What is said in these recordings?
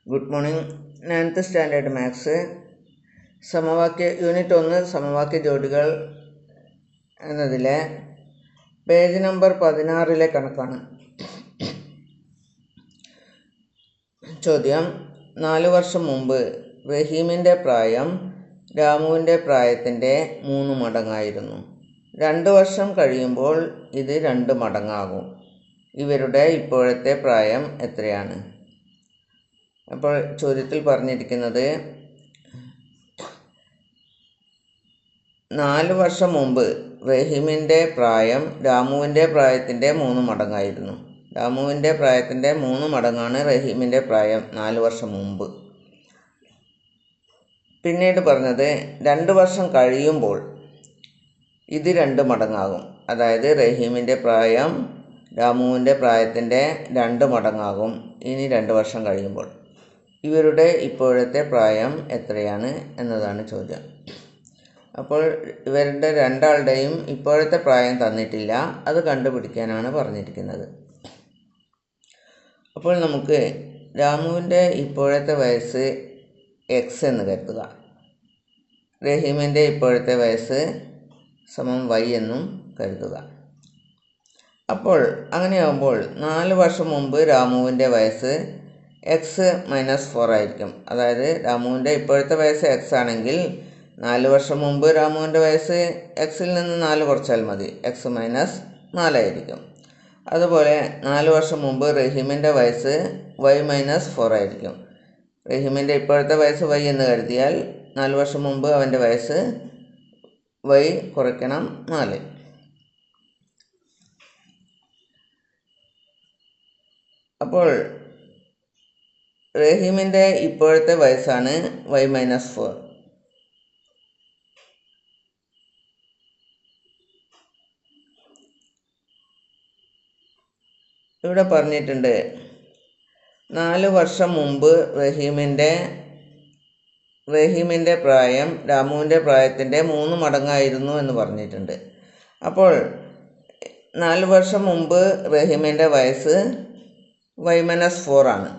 Good morning. 9th standard maths unit 1 സമവാക്യ ജോഡികൾ എന്നതിലെ പേജ് നമ്പർ 16 കണക്കാണ്. ചോദ്യം: 4 വർഷം മുമ്പ് റഹീമിൻ്റെ പ്രായം രാമുവിൻ്റെ പ്രായത്തിൻ്റെ 3 മടങ്ങായിരുന്നു. 2 വർഷം കഴിയുമ്പോൾ ഇത് 2 മടങ്ങാകും. ഇവരുടെ ഇപ്പോഴത്തെ പ്രായം എത്രയാണ്? അപ്പോൾ ചോദ്യത്തിൽ പറഞ്ഞിരിക്കുന്നത് 4 വർഷം മുമ്പ് റഹീമിൻ്റെ പ്രായം രാമുവിൻ്റെ പ്രായത്തിൻ്റെ 3 മടങ്ങായിരുന്നു. രാമുവിൻ്റെ പ്രായത്തിൻ്റെ 3 മടങ്ങാണ് റഹീമിൻ്റെ പ്രായം 4 വർഷം മുമ്പ്. പിന്നീട് പറഞ്ഞത് 2 വർഷം കഴിയുമ്പോൾ ഇത് 2 മടങ്ങാകും. അതായത് റഹീമിൻ്റെ പ്രായം രാമുവിൻ്റെ പ്രായത്തിൻ്റെ 2 മടങ്ങാകും ഇനി 2 വർഷം കഴിയുമ്പോൾ. ഇവരുടെ ഇപ്പോഴത്തെ പ്രായം എത്രയാണ് എന്നതാണ് ചോദ്യം. അപ്പോൾ ഇവരുടെ രണ്ടാളുടെയും ഇപ്പോഴത്തെ പ്രായം തന്നിട്ടില്ല, അത് കണ്ടുപിടിക്കാനാണ് പറഞ്ഞിരിക്കുന്നത്. അപ്പോൾ നമുക്ക് രാമുവിൻ്റെ ഇപ്പോഴത്തെ വയസ്സ് എക്സ് എന്ന് കരുതുക, റഹീമിൻ്റെ ഇപ്പോഴത്തെ വയസ്സ് സമം വൈ എന്നും കരുതുക. അപ്പോൾ അങ്ങനെയാകുമ്പോൾ 4 വർഷം മുമ്പ് രാമുവിൻ്റെ വയസ്സ് എക്സ് മൈനസ് 4 ആയിരിക്കും. അതായത് രാമുവിൻ്റെ ഇപ്പോഴത്തെ വയസ്സ് എക്സ് ആണെങ്കിൽ 4 വർഷം മുമ്പ് രാമുവിൻ്റെ വയസ്സ് എക്സിൽ നിന്ന് 4 കുറച്ചാൽ മതി, എക്സ് മൈനസ് 4 ആയിരിക്കും. അതുപോലെ 4 വർഷം മുമ്പ് റഹീമിൻ്റെ വയസ്സ് വൈ മൈനസ് 4 ആയിരിക്കും. റഹീമിൻ്റെ ഇപ്പോഴത്തെ വയസ്സ് വൈ എന്ന് കരുതിയാൽ 4 വർഷം മുമ്പ് അവൻ്റെ വയസ്സ് വൈ കുറയ്ക്കണം 4. അപ്പോൾ റഹീമിൻ്റെ ഇപ്പോഴത്തെ വയസ്സാണ് വൈ മൈനസ് 4. ഇവിടെ പറഞ്ഞിട്ടുണ്ട് 4 വർഷം മുമ്പ് റഹീമിൻ്റെ പ്രായം രാമുവിൻ്റെ പ്രായത്തിൻ്റെ 3 മടങ്ങായിരുന്നു എന്ന് പറഞ്ഞിട്ടുണ്ട്. അപ്പോൾ 4 വർഷം മുമ്പ് റഹീമിൻ്റെ വയസ്സ് വൈ മൈനസ് 4 ആണ്.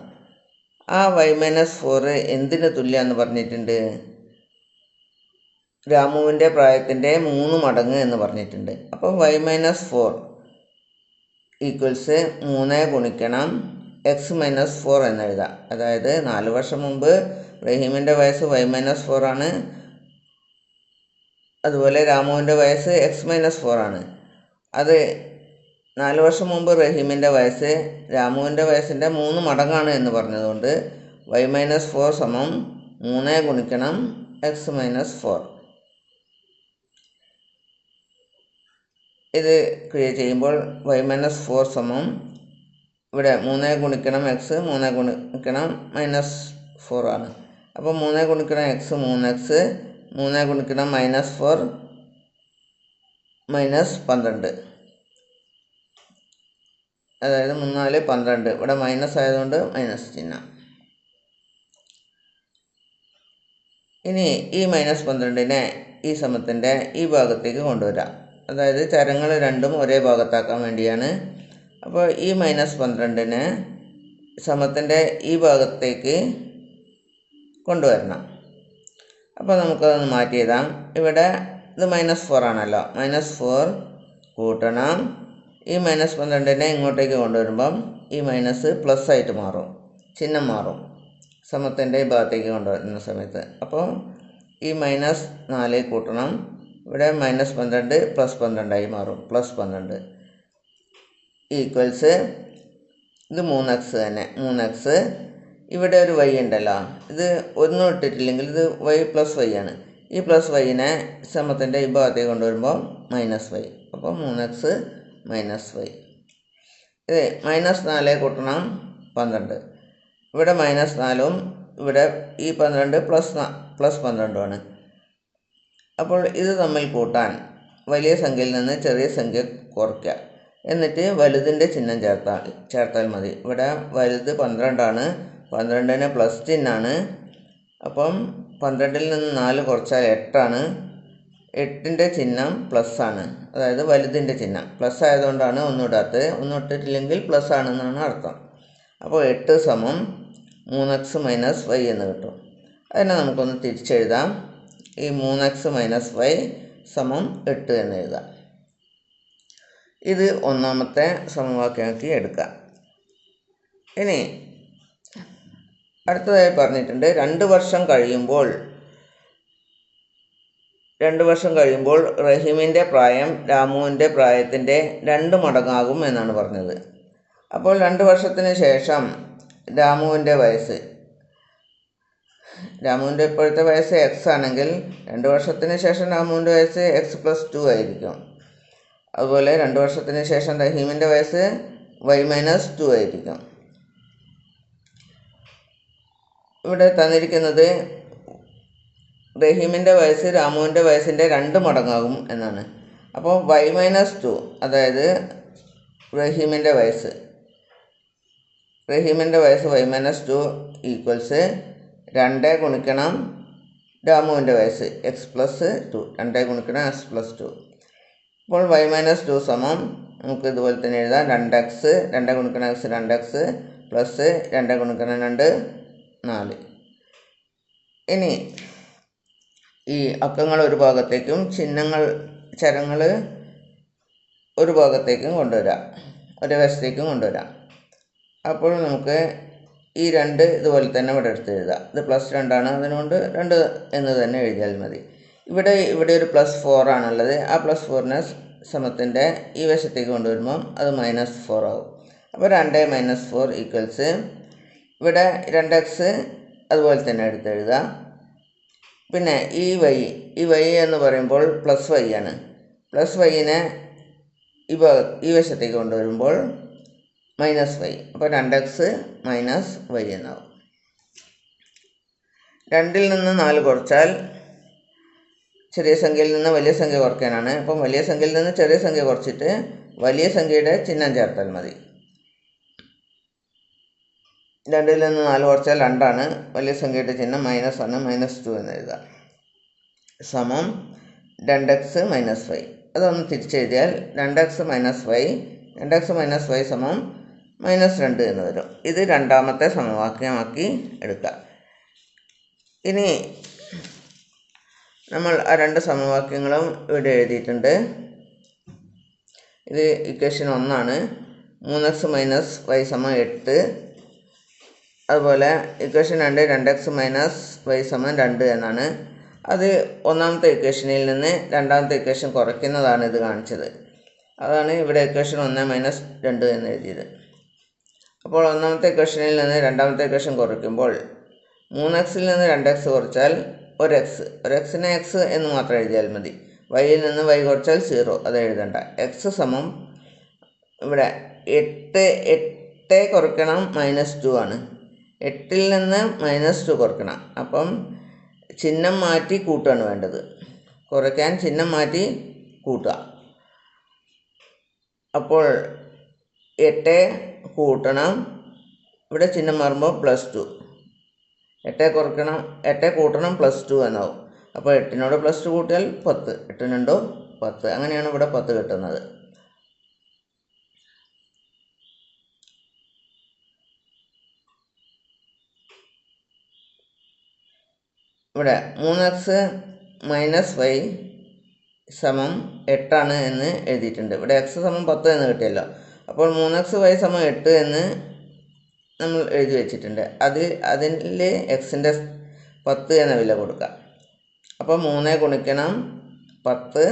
ആ വൈ മൈനസ് 4 എന്തിന് തുല്യമെന്ന് പറഞ്ഞിട്ടുണ്ട്? രാമുവിൻ്റെ പ്രായത്തിൻ്റെ 3 മടങ്ങ് എന്ന് പറഞ്ഞിട്ടുണ്ട്. അപ്പോൾ വൈ മൈനസ് 4 ഈക്വൽസ് 3 ഗുണിക്കണം എക്സ് മൈനസ് 4 എന്നെഴുതാം. അതായത് 4 വർഷം മുമ്പ് റഹീമിൻ്റെ വയസ്സ് വൈ മൈനസ് 4 ആണ്, അതുപോലെ രാമുവിൻ്റെ വയസ്സ് എക്സ് മൈനസ് 4 ആണ്. അത് 4 വർഷം മുമ്പ് റഹീമിൻ്റെ വയസ്സ് രാമുവിൻ്റെ വയസ്സിൻ്റെ 3 മടങ്ങാണ് എന്ന് പറഞ്ഞതുകൊണ്ട് വൈ മൈനസ് 4 സമം 3 ഗുണിക്കണം എക്സ് മൈനസ് 4. ഇത് ക്രിയ ചെയ്യുമ്പോൾ വൈ മൈനസ് 4 സമം ഇവിടെ 3 ഗുണിക്കണം എക്സ് 3 ഗുണിക്കണം മൈനസ് 4 ആണ്. അപ്പോൾ 3 ഗുണിക്കണം എക്സ് 3x, 3 ഗുണിക്കണം മൈനസ് 4 മൈനസ് 12. അതായത് 3 4 12. ഇവിടെ മൈനസ് ആയതുകൊണ്ട് മൈനസ് ചിഹ്നം. ഇനി ഈ മൈനസ് 12നെ ഈ സമത്തിൻ്റെ ഈ ഭാഗത്തേക്ക് കൊണ്ടുവരാം. അതായത് ചരങ്ങൾ രണ്ടും ഒരേ ഭാഗത്താക്കാൻ വേണ്ടിയാണ്. അപ്പോൾ ഈ മൈനസ് 12നെ സമത്തിൻ്റെ ഈ ഭാഗത്തേക്ക് കൊണ്ടുവരണം. അപ്പോൾ നമുക്കതൊന്ന് മാറ്റി എഴുതാം. ഇവിടെ ഇത് മൈനസ് 4 ആണല്ലോ, മൈനസ് 4 കൂട്ടണം ഈ മൈനസ് 12നെ ഇങ്ങോട്ടേക്ക് കൊണ്ടുവരുമ്പം ഈ മൈനസ് പ്ലസ് ആയിട്ട് മാറും, ചിഹ്നം മാറും സമത്തിൻ്റെ ഈ ഭാഗത്തേക്ക് കൊണ്ടുവരുന്ന സമയത്ത്. അപ്പോൾ ഈ മൈനസ് 4 കൂട്ടണം, ഇവിടെ മൈനസ് 12 പ്ലസ് 12 മാറും, പ്ലസ് 12 ഈക്വൽസ് ഇത് 3x തന്നെ. 3x ഇവിടെ ഒരു വൈ ഉണ്ടല്ലോ, ഇത് ഒന്നും ഇട്ടിട്ടില്ലെങ്കിൽ ഇത് വൈ പ്ലസ് വൈ ആണ്. ഈ പ്ലസ് വൈനെ സമത്തിൻ്റെ ഈ ഭാഗത്തേക്ക് കൊണ്ടുവരുമ്പോൾ മൈനസ് വൈ. അപ്പോൾ 3x മൈനസ് വൈ. ഇത് മൈനസ് 4 കൂട്ടണം 12, ഇവിടെ മൈനസ് 4ഉം ഇവിടെ ഈ 12 പ്ലസ് 12ആണ്. അപ്പോൾ ഇത് തമ്മിൽ കൂട്ടാൻ വലിയ സംഖ്യയിൽ നിന്ന് ചെറിയ സംഖ്യ കുറയ്ക്കുക, എന്നിട്ട് വലുതിൻ്റെ ചിഹ്നം ചേർത്താൽ മതി. ഇവിടെ വലുത് 12 ആണ്, 12ന് പ്ലസ് ചിഹ്നമാണ്. അപ്പം 12ൽ നിന്ന് 4 കുറച്ചാൽ 8 ആണ്. 8ൻ്റെ ചിഹ്നം പ്ലസ് ആണ്, അതായത് വലുതിൻ്റെ ചിഹ്നം പ്ലസ് ആയതുകൊണ്ടാണ് ഒന്നും ഇടാത്തത്. ഒന്നും ഇട്ടിട്ടില്ലെങ്കിൽ പ്ലസ് ആണെന്നാണ് അർത്ഥം. അപ്പോൾ 8 സമം 3x മൈനസ് വൈ എന്ന് കിട്ടും. അതിനെ നമുക്കൊന്ന് തിരിച്ചെഴുതാം. ഈ 3x മൈനസ് വൈ സമം 8 എന്ന് എഴുതാം. ഇത് ഒന്നാമത്തെ സമവാക്യമാക്കി എടുക്കാം. ഇനി അടുത്തതായി പറഞ്ഞിട്ടുണ്ട് 2 വർഷം കഴിയുമ്പോൾ റഹീമിൻ്റെ പ്രായം രാമുവിൻ്റെ പ്രായത്തിൻ്റെ 2 മടങ്ങാകും എന്നാണ് പറഞ്ഞത്. അപ്പോൾ 2 വർഷത്തിന് ശേഷം രാമുവിൻ്റെ ഇപ്പോഴത്തെ വയസ്സ് എക്സ് ആണെങ്കിൽ 2 വർഷത്തിന് ശേഷം രാമുവിൻ്റെ വയസ്സ് x+2 ആയിരിക്കും. അതുപോലെ 2 വർഷത്തിന് ശേഷം റഹീമിൻ്റെ വയസ്സ് y-2 ആയിരിക്കും. ഇവിടെ തന്നിരിക്കുന്നത് റഹീമിൻ്റെ വയസ്സ് രാമുവിൻ്റെ വയസ്സിൻ്റെ 2 മടങ്ങാകും എന്നാണ്. അപ്പോൾ y-2 അതായത് റഹീമിൻ്റെ വയസ്സ് y-2 ഈക്വൽസ് 2 ഗുണിക്കണം രാമുവിൻ്റെ വയസ്സ് x+2, 2 ഗുണിക്കണം x+2. അപ്പോൾ y-2 സമം നമുക്ക് ഇതുപോലെ തന്നെ എഴുതാം 2x, 2 ഗുണിക്കണം x 2x പ്ലസ് 2 ഗുണിക്കണം 2 4. ഇനി ഈ അക്കങ്ങൾ ഒരു ഭാഗത്തേക്കും ചരങ്ങൾ ഒരു ഭാഗത്തേക്കും കൊണ്ടുവരാം, ഒരു വശത്തേക്കും കൊണ്ടുവരാം. അപ്പോൾ നമുക്ക് ഈ 2 ഇതുപോലെ തന്നെ ഇവിടെ എടുത്ത് എഴുതാം. ഇത് +2 ആണ്, അതിനുകൊണ്ട് 2 എന്ന് തന്നെ എഴുതിയാൽ മതി. ഇവിടെ ഒരു +4 ആണുള്ളത്. ആ +4നെ സമത്തിൻ്റെ ഈ വശത്തേക്ക് കൊണ്ടുവരുമ്പം അത് -4 ആവും. അപ്പോൾ 2 - 4 ഈക്വൽസ് ഇവിടെ 2x അതുപോലെ തന്നെ എടുത്തെഴുതാം. പിന്നെ ഈ y എന്ന് പറയുമ്പോൾ +y ആണ്. +yനെ ഈ വശത്തേക്ക് കൊണ്ടുവരുമ്പോൾ -y. അപ്പോൾ 2x - y എന്നാവും. 2ൽ നിന്ന് 4 കുറച്ചാൽ ചെറിയ സംഖ്യയിൽ നിന്ന് വലിയ സംഖ്യ കുറയ്ക്കാനാണ്. അപ്പം വലിയ സംഖ്യയിൽ നിന്ന് ചെറിയ സംഖ്യ കുറച്ചിട്ട് വലിയ സംഖ്യയുടെ ചിഹ്നം ചേർത്താൽ മതി. 2ൽ നിന്ന് 4 കുറച്ചാൽ 2 ആണ്. വലിയ സംഖ്യയുടെ ചിഹ്നം മൈനസ് ആണ്, -2 എന്ന് എഴുതാം. സമം 2x - y. അതൊന്ന് തിരിച്ചെഴുതിയാൽ 2x - y സമം -2 എന്ന് വരും. ഇത് രണ്ടാമത്തെ സമവാക്യമാക്കി എടുക്കാം. ഇനി നമ്മൾ ആ 2 സമവാക്യങ്ങളും ഇവിടെ എഴുതിയിട്ടുണ്ട്. ഇത് ഇക്വേഷൻ 1 ആണ്. 3x - y = 8. അതുപോലെ ഇക്വേഷൻ 2 2x - y = 2 എന്നാണ്. അത് ഒന്നാമത്തെ ഇക്വേഷനിൽ നിന്ന് രണ്ടാമത്തെ ഇക്വേഷൻ കുറയ്ക്കുന്നതാണ് ഇത് കാണിച്ചത്. അതാണ് ഇവിടെ ഇക്വേഷൻ 1 - 2 എന്ന് എഴുതിയത്. അപ്പോൾ ഒന്നാമത്തെ ഇക്വേഷനിൽ നിന്ന് രണ്ടാമത്തെ ഇക്വേഷൻ കുറയ്ക്കുമ്പോൾ 3xൽ നിന്ന് 2x കുറച്ചാൽ ഒരു എക്സിനെ x എന്ന് മാത്രം എഴുതിയാൽ മതി. വൈയിൽ നിന്ന് y കുറച്ചാൽ 0, അത് എഴുതണ്ട. x സമം ഇവിടെ 8 കുറയ്ക്കണം -2 ആണ്. 8ൽ നിന്ന് -2 കുറയ്ക്കണം. അപ്പം ചിഹ്നം മാറ്റി കൂട്ടുകയാണ് വേണ്ടത്. കുറയ്ക്കാൻ ചിഹ്നം മാറ്റി കൂട്ടുക. അപ്പോൾ 8 കൂട്ടണം, ഇവിടെ ചിഹ്നം മാറുമ്പോൾ +2. 8 കൂട്ടണം +2 എന്നാവും. അപ്പോൾ 8നോട് +2 കൂട്ടിയാൽ 10. 8 2 10. അങ്ങനെയാണ് ഇവിടെ 10 കിട്ടുന്നത്. ഇവിടെ 3x - y = 8 ആണ് എന്ന് എഴുതിയിട്ടുണ്ട്. ഇവിടെ x = 10 എന്ന് കിട്ടിയല്ലോ. അപ്പോൾ 3x y = 8 എന്ന് നമ്മൾ എഴുതി വെച്ചിട്ടുണ്ട്. അതിൽ എക്സിൻ്റെ 10 എന്ന വില കൊടുക്കാം. അപ്പോൾ 3 ഗുണിക്കണം 10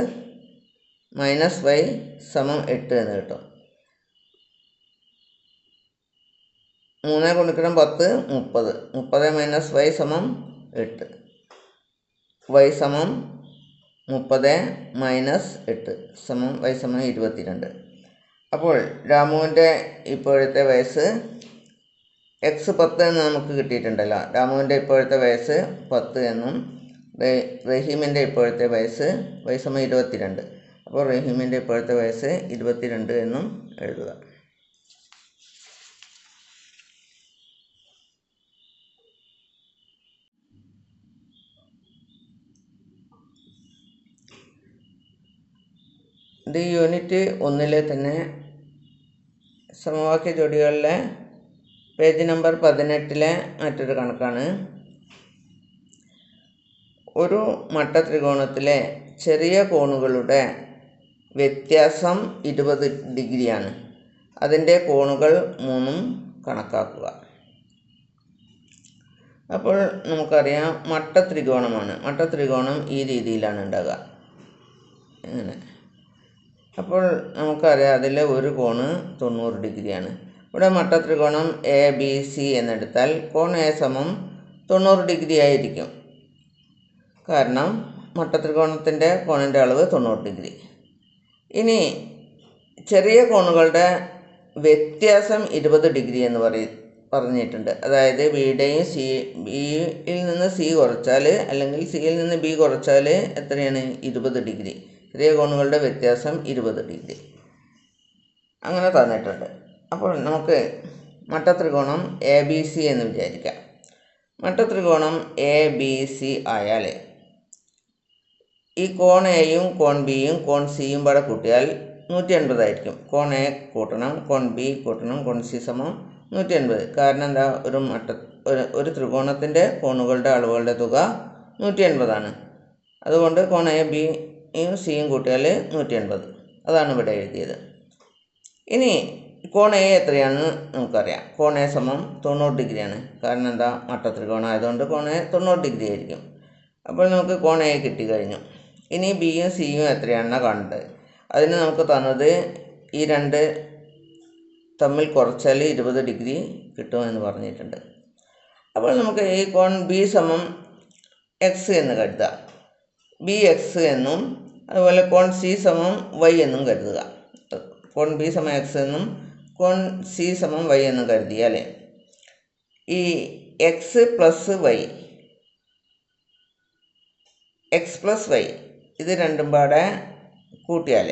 - y = 8 എന്ന് കിട്ടും. 3 ഗുണിക്കണം 10 30. 30 - y = 8. y = 30 - y = 22. അപ്പോൾ രാമുവിൻ്റെ ഇപ്പോഴത്തെ വയസ്സ് x 10 എന്ന് നമുക്ക് കിട്ടിയിട്ടുണ്ടല്ലോ. രാമുവിൻ്റെ ഇപ്പോഴത്തെ വയസ്സ് 10 എന്നും റഹീമിൻ്റെ ഇപ്പോഴത്തെ വയസ്സ് y = 22. അപ്പോൾ റഹീമിൻ്റെ ഇപ്പോഴത്തെ വയസ്സ് 22 എന്നും എഴുതുക. ഇത് യൂണിറ്റ് 1 തന്നെ സമവാക്യ ജോഡികളിലെ പേജ് നമ്പർ 18 മറ്റൊരു കണക്കാണ്. ഒരു മട്ടത്രികോണത്തിലെ ചെറിയ കോണുകളുടെ വ്യത്യാസം 20 ഡിഗ്രിയാണ്. അതിൻ്റെ കോണുകൾ 3 കണക്കാക്കുക. അപ്പോൾ നമുക്കറിയാം മട്ടത്രികോണമാണ്. മട്ടത്രികോണം ഈ രീതിയിലാണ് ഉണ്ടാകുക, ഇങ്ങനെ. അപ്പോൾ നമുക്കറിയാം അതിൽ ഒരു കോണ് 90 ഡിഗ്രിയാണ്. ഇവിടെ മട്ടത്രികോണം ABC എന്നെടുത്താൽ കോൺ A സമം 90 ഡിഗ്രി ആയിരിക്കും. കാരണം മട്ടത്രികോണത്തിൻ്റെ കോണിൻ്റെ അളവ് 90 ഡിഗ്രി. ഇനി ചെറിയ കോണുകളുടെ വ്യത്യാസം 20 ഡിഗ്രി എന്ന് പറഞ്ഞിട്ടുണ്ട്. അതായത് ബിയിൽ നിന്ന് സി കുറച്ചാൽ, അല്ലെങ്കിൽ സിയിൽ നിന്ന് ബി കുറച്ചാൽ എത്രയാണ്? 20 ഡിഗ്രി. ചെറിയ കോണുകളുടെ വ്യത്യാസം 20 ഡിഗ്രി അങ്ങനെ തന്നിട്ടുണ്ട്. അപ്പോൾ നമുക്ക് മട്ടത്രികോണം ABC എന്ന് വിചാരിക്കാം. മട്ടത്രികോണം ABC ആയാൽ ഈ കോൺ എയും കോൺ ബിയും കോൺ സിയും കൂടെ കൂട്ടിയാൽ 180 ആയിരിക്കും. കോൺ എ കൂട്ടണം, കോൺ ബി കൂട്ടണം, കോൺ സി സമം 180. കാരണം എന്താ? ഒരു ത്രികോണത്തിൻ്റെ കോണുകളുടെ അളവുകളുടെ തുക 180 ആണ്. അതുകൊണ്ട് കോൺ എ ബിയും സിയും കൂട്ടിയാൽ 180. അതാണ് ഇവിടെ എഴുതിയത്. ഇനി കോൺ എ എത്രയാണെന്ന് നമുക്കറിയാം. കോൺ എ സമം 90 ഡിഗ്രിയാണ്. കാരണം എന്താ? മട്ടത്രികോണം ആയതുകൊണ്ട് കോൺ എ 90 ഡിഗ്രി ആയിരിക്കും. അപ്പോൾ നമുക്ക് കോൺ എ കിട്ടിക്കഴിഞ്ഞു. ഇനി ബിയും സിയും എത്രയാണെന്നാണ് കാണേണ്ടത്. അതിന് നമുക്ക് തന്നത് ഈ രണ്ട് തമ്മിൽ കുറച്ചാൽ 20 ഡിഗ്രി കിട്ടുമെന്ന് പറഞ്ഞിട്ടുണ്ട്. അപ്പോൾ നമുക്ക് ഈ കോൺ ബി സമം എക്സ് എന്ന് കരുതുക. ബി എക്സ് എന്നും അതുപോലെ കോൺ സി സമം വൈ എന്നും കരുതുക. കോൺ ബി സമം എക്സ് എന്നും കോൺ സി സമം വൈ എന്നും കരുതിയാൽ ഈ എക്സ് പ്ലസ് വൈ ഇത് രണ്ടും പാടെ കൂട്ടിയാൽ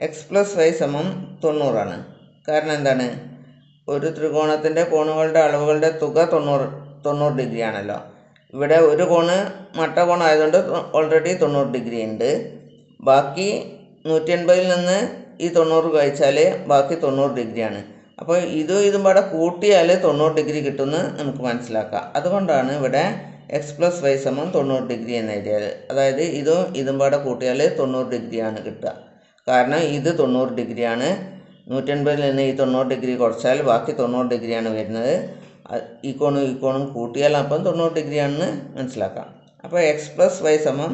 എക്സ് പ്ലസ് വൈ സമം 90 ആണ്. കാരണം എന്താണ്? ഒരു ത്രികോണത്തിൻ്റെ കോണുകളുടെ അളവുകളുടെ തുക 90 ഡിഗ്രി ആണല്ലോ. ഇവിടെ ഒരു കോണ് മട്ടകോണായതുകൊണ്ട് ഓൾറെഡി 90 ഡിഗ്രി ഉണ്ട്. ബാക്കി 180ൽ നിന്ന് ഈ 90 കഴിച്ചാൽ ബാക്കി 90 ഡിഗ്രിയാണ്. അപ്പോൾ ഇതും പാടെ കൂട്ടിയാൽ 90 ഡിഗ്രി കിട്ടുമെന്ന് നമുക്ക് മനസ്സിലാക്കാം. അതുകൊണ്ടാണ് ഇവിടെ എക്സ് പ്ലസ് വൈ സമം 90 ഡിഗ്രി എന്ന് എഴുതിയത്. അതായത് ഇതും പാടെ കൂട്ടിയാൽ 90 ഡിഗ്രിയാണ് കിട്ടുക. കാരണം ഇത് 90 ഡിഗ്രിയാണ്. 180ൽ നിന്ന് ഈ 90 ഡിഗ്രി കുറച്ചാൽ ബാക്കി 90 ഡിഗ്രിയാണ് വരുന്നത്. ഈ കോണും കൂട്ടിയാൽ അപ്പം 90 ഡിഗ്രിയാണെന്ന് മനസ്സിലാക്കാം. അപ്പോൾ എക്സ് പ്ലസ് വൈ സമം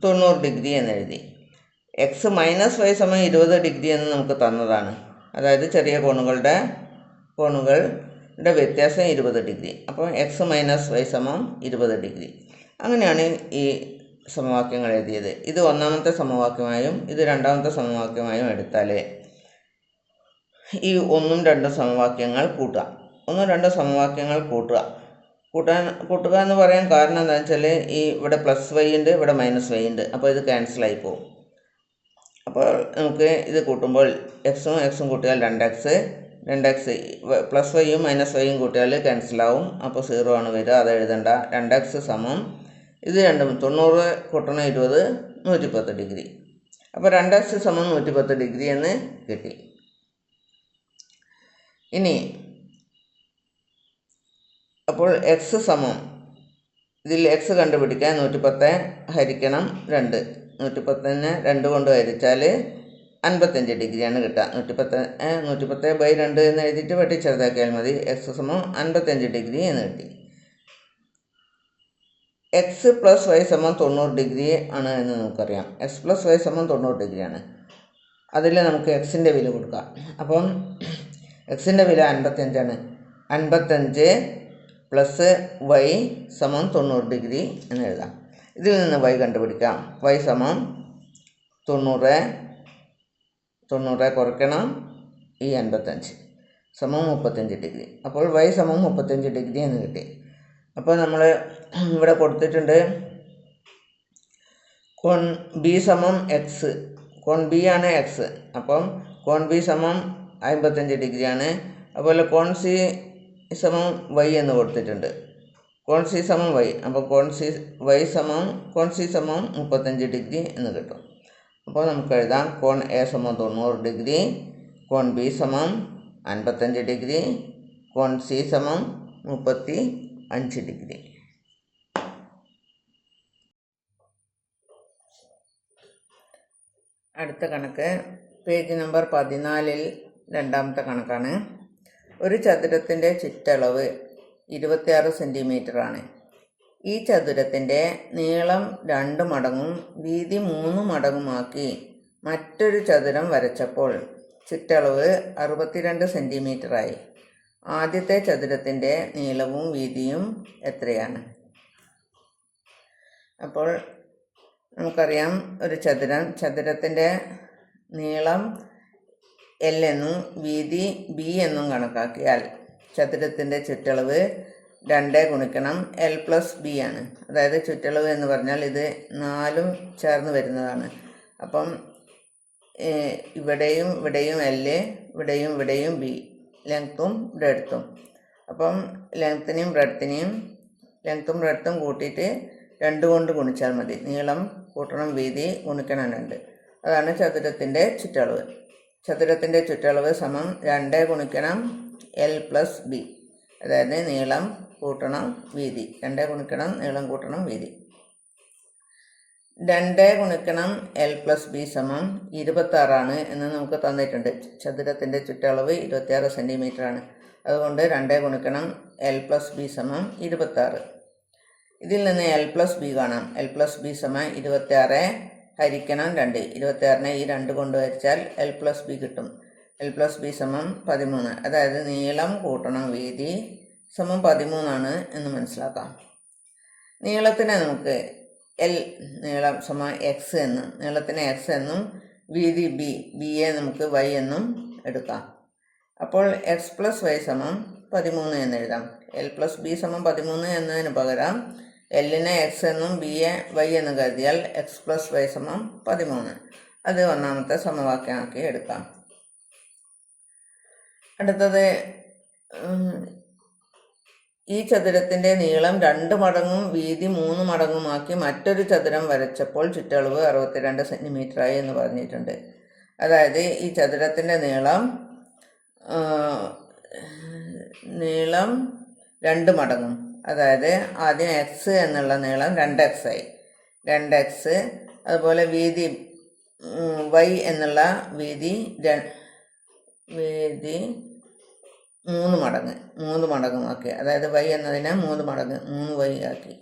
90 ഡിഗ്രി എന്നെഴുതി. എക്സ് മൈനസ് വൈ സമം 20 ഡിഗ്രി എന്ന് നമുക്ക് തന്നതാണ്. അതായത് ചെറിയ കോണുകളുടെ വ്യത്യാസം 20 ഡിഗ്രി. അപ്പോൾ എക്സ് മൈനസ് വൈ സമം 20 ഡിഗ്രി. അങ്ങനെയാണ് ഈ സമവാക്യങ്ങൾ എഴുതിയത്. ഇത് ഒന്നാമത്തെ സമവാക്യമായും ഇത് രണ്ടാമത്തെ സമവാക്യമായും എടുത്താൽ ഈ 1ഉം 2ഉം സമവാക്യങ്ങൾ കൂട്ടുക. 1ഉം 2ഉം സമവാക്യങ്ങൾ കൂട്ടുക എന്ന് പറയാൻ കാരണം എന്താണെന്ന് വെച്ചാൽ ഈ ഇവിടെ പ്ലസ് വൈ ഉണ്ട്, ഇവിടെ മൈനസ് വൈ ഉണ്ട്. അപ്പോൾ ഇത് ക്യാൻസലായി പോകും. അപ്പോൾ നമുക്ക് ഇത് കൂട്ടുമ്പോൾ എക്സും കൂട്ടിയാൽ 2x പ്ലസ് വൈയും മൈനസ് വൈയും കൂട്ടിയാൽ ക്യാൻസലാവും. അപ്പോൾ 0 ആണ് വരിക. അത് എഴുതണ്ട. 2x സമം ഇത് രണ്ടും 90 കൂട്ടണം 20 110 ഡിഗ്രി. അപ്പോൾ 2x സമം 110 ഡിഗ്രി എന്ന് കിട്ടി. ഇനി അപ്പോൾ എക്സ് സമം ഇതിൽ എക്സ് കണ്ടുപിടിക്കാൻ 110 ഹരിക്കണം 2. 110നെ 2 കൊണ്ട് ഹരിച്ചാൽ 55 ഡിഗ്രിയാണ് കിട്ടുക. 110/2 എന്ന് എഴുതിയിട്ട് വെട്ടി ചെറുതാക്കിയാൽ മതി. എക്സ് സമം 55 ഡിഗ്രി എന്ന് കിട്ടി. എക്സ് പ്ലസ് വൈ സമം 90 ഡിഗ്രി ആണ് എന്ന് നമുക്കറിയാം. എക്സ് പ്ലസ് വൈ സമം 90 ഡിഗ്രിയാണ്. അതിൽ നമുക്ക് എക്സിൻ്റെ വില കൊടുക്കാം. അപ്പം എക്സിൻ്റെ വില 55ആണ്. 55 പ്ലസ് വൈ സമം 90 ഡിഗ്രി എന്ന് എഴുതാം. ഇതിൽ നിന്ന് വൈ കണ്ടുപിടിക്കാം. വൈ സമം 90 കുറയ്ക്കണം ഈ 55 സമം 35 ഡിഗ്രി. അപ്പോൾ വൈ സമം 35 ഡിഗ്രി എന്ന് കിട്ടി. അപ്പോൾ നമ്മൾ ഇവിടെ കൊടുത്തിട്ടുണ്ട് കോൺ ബി സമം എക്സ്. കോൺ ബി ആണ് എക്സ്. അപ്പം കോൺ ബി സമം 55 ഡിഗ്രിയാണ്. അതുപോലെ കോൺ സി സമം വൈ എന്ന് കൊടുത്തിട്ടുണ്ട്. കോൺ സി സമം വൈ. അപ്പോൾ കോൺ സി സമം 35 ഡിഗ്രി എന്ന് കിട്ടും. അപ്പോൾ നമുക്ക് എഴുതാം കോൺ എ സമം 90 ഡിഗ്രി, കോൺ ബി സമം 55 ഡിഗ്രി, കോൺ സി സമം 35 ഡിഗ്രി. അടുത്ത കണക്ക് പേജ് നമ്പർ 14 രണ്ടാമത്തെ കണക്കാണ്. ഒരു ചതുരത്തിൻ്റെ ചുറ്റളവ് 26 സെൻറ്റിമീറ്ററാണ്. ഈ ചതുരത്തിൻ്റെ നീളം 2 മടങ്ങും വീതി 3 മടങ്ങുമാക്കി മറ്റൊരു ചതുരം വരച്ചപ്പോൾ ചുറ്റളവ് 62 സെൻറ്റിമീറ്ററായി. ആദ്യത്തെ ചതുരത്തിൻ്റെ നീളവും വീതിയും എത്രയാണ്? അപ്പോൾ നമുക്കറിയാം, ഒരു ചതുരത്തിൻ്റെ നീളം L എന്നും വീതി B എന്നും കണക്കാക്കിയാൽ ചതുരത്തിൻ്റെ ചുറ്റളവ് 2 ഗുണിക്കണം L+B ആണ്. അതായത് ചുറ്റളവ് എന്ന് പറഞ്ഞാൽ ഇത് 4 ചേർന്ന് വരുന്നതാണ്. അപ്പം ഇവിടെയും L, ഇവിടെയും B, ലെങ്ത്തും ബ്രെഡ്ത്തും. അപ്പം ലെങ്ത്തിനെയും ബ്രെഡ്ത്തും കൂട്ടിയിട്ട് 2 കൊണ്ട് ഗുണിച്ചാൽ മതി. നീളം കൂട്ടണം വീതി ഗുണിക്കണം 2. അതാണ് ചതുരത്തിൻ്റെ ചുറ്റളവ്. ചതുരത്തിൻ്റെ ചുറ്റളവ് സമം 2 ഗുണിക്കണം L+B. അതായത് നീളം കൂട്ടണം വീതി. 2 ഗുണിക്കണം നീളം കൂട്ടണം വീതി. 2 ഗുണിക്കണം L+B സമം 26 എന്ന് നമുക്ക് തന്നിട്ടുണ്ട്. ചതുരത്തിൻ്റെ ചുറ്റളവ് 26 സെൻറ്റിമീറ്ററാണ്. അതുകൊണ്ട് 2 ഗുണിക്കണം L+B സമം 26. ഇതിൽ നിന്ന് L+B കാണാം. L+B സമം 26 ഹരിക്കണം 2. 26നെ ഈ 2 കൊണ്ട് ഹരിച്ചാൽ L+B കിട്ടും. L+B സമം 13. അതായത് നീളം കൂട്ടണം വീതി സമം 13 എന്ന് മനസ്സിലാക്കാം. നീളത്തിനെ നമുക്ക് L നീളം സമം X എന്നും, നീളത്തിന് X എന്നും വീതി Bയെ നമുക്ക് Y എന്നും എടുക്കാം. അപ്പോൾ X+Y സമം 13 എന്ന് എഴുതാം. L+B സമം 13 എന്നതിന് പകരം Lനെ X എന്നും Bയെ Y എന്നും കരുതിയാൽ X+Y സമം 13. അത് ഒന്നാമത്തെ സമവാക്യമാക്കി എടുക്കാം. അടുത്തത്, ഈ ചതുരത്തിൻ്റെ നീളം 2 മടങ്ങും വീതി 3 മടങ്ങുമാക്കി മറ്റൊരു ചതുരം വരച്ചപ്പോൾ ചുറ്റളവ് 62 സെൻറ്റിമീറ്ററായി എന്ന് പറഞ്ഞിട്ടുണ്ട്. അതായത് ഈ ചതുരത്തിൻ്റെ നീളം 2 മടങ്ങും. അതായത് ആദ്യം X എന്നുള്ള നീളം 2X ആയി. 2X. അതുപോലെ വീതി Y എന്നുള്ള വീതി 3 മടങ്ങുമാക്കി. അതായത് Y എന്നതിനെ 3 മടങ്ങ് 3Y ആക്കി.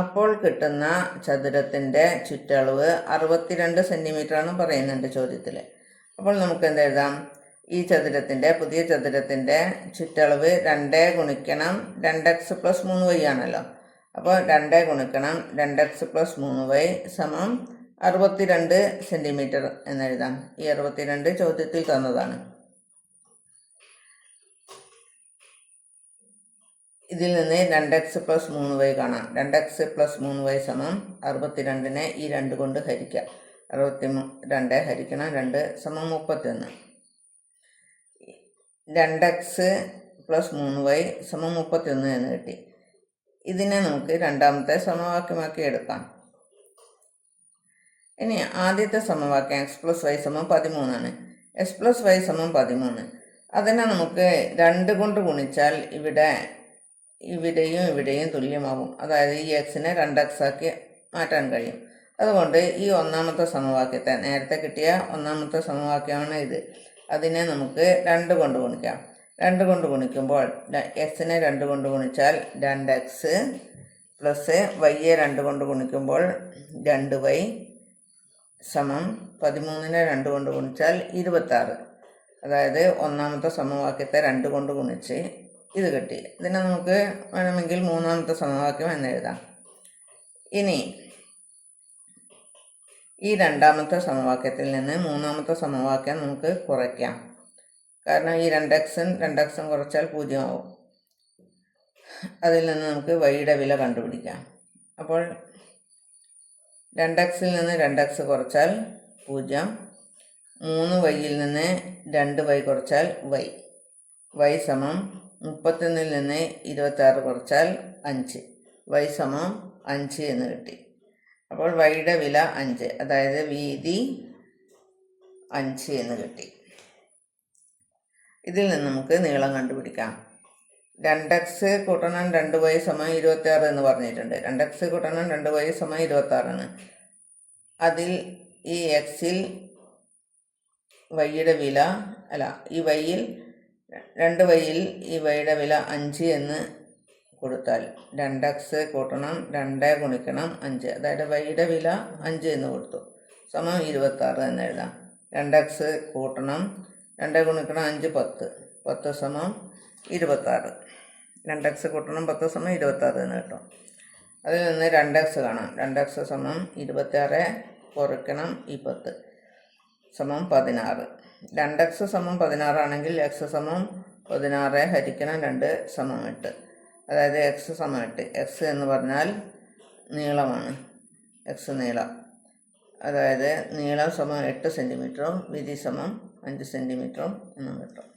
അപ്പോൾ കിട്ടുന്ന ചതുരത്തിൻ്റെ ചുറ്റളവ് 62 സെൻറ്റിമീറ്ററാണ് പറയുന്നുണ്ട് ചോദ്യത്തിൽ. അപ്പോൾ നമുക്ക് എന്തെഴുതാം? ഈ പുതിയ ചതുരത്തിൻ്റെ ചുറ്റളവ് 2 ഗുണിക്കണം 2X + 3Y ആണല്ലോ. അപ്പോൾ 2 ഗുണിക്കണം 2X + 3Y സമം 62 സെൻറ്റിമീറ്റർ എന്നെഴുതാം. ഈ 62 ചോദ്യത്തിൽ തന്നതാണ്. ഇതിൽ നിന്ന് 2X + 3Y കാണാം. 2X + 3Y സമം 62നെ ഈ 2 കൊണ്ട് ഹരിക്കാം. 62 ഹരിക്കണം 2 സമം 31. 2X + 3Y സമം 31 എന്ന് കിട്ടി. ഇതിനെ നമുക്ക് രണ്ടാമത്തെ സമവാക്യമാക്കി എടുക്കാം. ഇനി ആദ്യത്തെ സമവാക്യം X+Y സമം 13 ആണ്. X+Y സമം 13. അതിനെ നമുക്ക് 2 കൊണ്ട് ഗുണിച്ചാൽ ഇവിടെയും തുല്യമാകും. അതായത് ഈ Xനെ 2X ആക്കി മാറ്റാൻ കഴിയും. അതുകൊണ്ട് ഈ ഒന്നാമത്തെ സമവാക്യത്തെ, നേരത്തെ കിട്ടിയ ഒന്നാമത്തെ സമവാക്യമാണ് ഇത്, അതിനെ നമുക്ക് 2 കൊണ്ട് ഗുണിക്കാം. 2 കൊണ്ട് ഗുണിക്കുമ്പോൾ Xനെ 2 കൊണ്ട് ഗുണിച്ചാൽ 2X പ്ലസ് Yയെ 2 കൊണ്ട് ഗുണിക്കുമ്പോൾ 2Y സമം 13നെ 2 കൊണ്ട് ഗുണിച്ചാൽ 26. അതായത് ഒന്നാമത്തെ സമവാക്യത്തെ 2 കൊണ്ട് ഗുണിച്ച് ഇത് കിട്ടി. ഇതിനെ നമുക്ക് വേണമെങ്കിൽ മൂന്നാമത്തെ സമവാക്യം എന്നെഴുതാം. ഇനി ഈ രണ്ടാമത്തെ സമവാക്യത്തിൽ നിന്ന് മൂന്നാമത്തെ സമവാക്യം നമുക്ക് കുറയ്ക്കാം. കാരണം ഈ 2Xും കുറച്ചാൽ 0 ആവും. അതിൽ നിന്ന് നമുക്ക് Yയുടെ വില കണ്ടുപിടിക്കാം. അപ്പോൾ 2Xൽ നിന്ന് 2X കുറച്ചാൽ 0, 3Yയിൽ നിന്ന് 2Y കുറച്ചാൽ Y സമം 31ൽ നിന്ന് 26 കുറച്ചാൽ 5, Y സമം 5 എന്ന് കിട്ടി. അപ്പോൾ Yയുടെ വില 5, അതായത് വീതി 5 എന്ന് കിട്ടി. ഇതിൽ നിന്ന് നമുക്ക് നീളം കണ്ടുപിടിക്കാം. 2x കൂട്ടണം 2y സമം 26 എന്ന് പറഞ്ഞിട്ടുണ്ട്. 2x കൂട്ടണം 2y സമം 26 ആണ്. അതിൽ ഈ എക്സിൽ വൈയുടെ വില ഈ വൈയിൽ 2yയിൽ ഈ വൈയുടെ വില 5 എന്ന് കൊടുത്താൽ 2x കൂട്ടണം 2 ഗുണിക്കണം 5, അതായത് വൈയുടെ വില 5 എന്ന് കൊടുത്തു, സമം 26 എന്ന് എഴുതാം. 2x കൂട്ടണം 2 ഗുണിക്കണം 5 10, 10 സമം 26. 2x കൂട്ടണം 10 സമം 26 എന്ന് കിട്ടും. അതിൽ നിന്ന് 2x കാണാം. 2x സമം 26 കുറയ്ക്കണം ഈ 10 സമം 16. 2x സമം 16 ആണെങ്കിൽ x സമം 16 ഹരിക്കണം 2 സമം 8, അതായത് x സമം 8. x എന്ന് പറഞ്ഞാൽ നീളമാണ്, x നീളം, അതായത് നീളം സമം 8 സെൻറ്റിമീറ്ററും വീതി സമം 5 സെൻറ്റിമീറ്ററും എന്നും കിട്ടും.